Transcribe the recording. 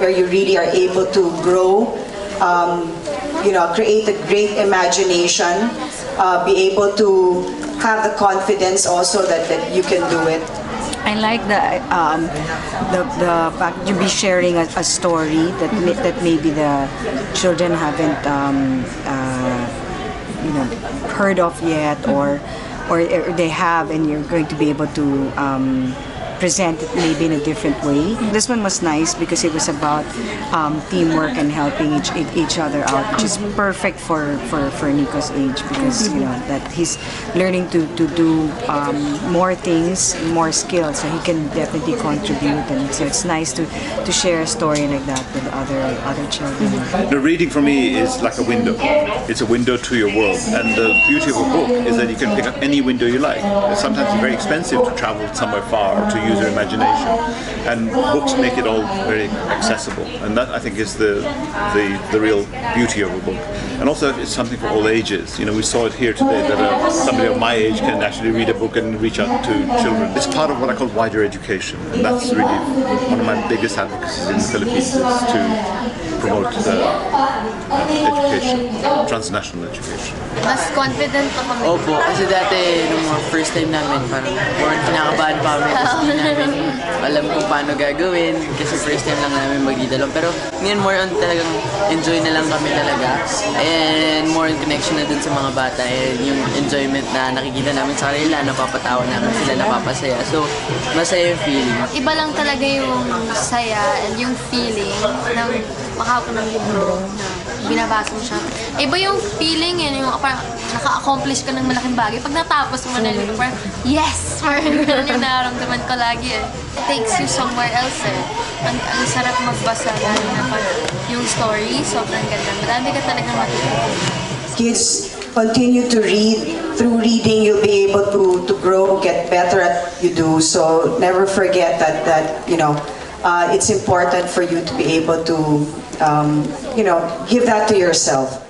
where you really are able to grow, create a great imagination, be able to have the confidence also that you can do it. I like the fact you be sharing a story that maybe the children haven't heard of yet, or they have, and you're going to be able to present it maybe in a different way. This one was nice because it was about teamwork and helping each other out, which is perfect for Nico's age, because that he's learning to do more things, more skills, so he can definitely contribute. And so it's nice to share a story like that with other children. The reading for me is like a window. It's a window to your world, and the beauty of a book is that you can pick up any window you like. Sometimes it's very expensive to travel somewhere far or to use your imagination, and books make it all very accessible, and that I think is the real beauty of a book. And also it's something for all ages. We saw it here today that somebody of my age can actually read a book and reach out to children. It's part of what I call wider education, and that's really one of my biggest advocacies in the Philippines, is to promote education, transnational education. Mas confident na kami. Opo, kasi dati nung mga first time namin, parang more kinakabahan pa kami, kasi hindi namin alam kung paano gagawin, kasi first time lang namin magdidalong. Pero ngayon more on talagang enjoy na lang kami talaga, and more on connection na dun sa mga bata, and yung enjoyment na nakikita namin sa kanila, napapatawa namin sila, napapasaya. So, masaya yung feeling. Iba lang talaga yung saya and yung feeling ng makahawak ng libro na binabasa mo siya. Iba yung feeling yun, yung parang naka-accomplish ka ng malaking bagay. Pag natapos mo na yun, parang yes! Parang ganun yung nararamdaman ko lagi eh. It takes you somewhere else eh. Ang sarap magbasa lalo na parang yung story, sobrang ganda. Marami ka talagang matutunan. Kids, continue to read. Through reading, you'll be able to grow, get better at what you do. So never forget that it's important for you to be able to, give that to yourself.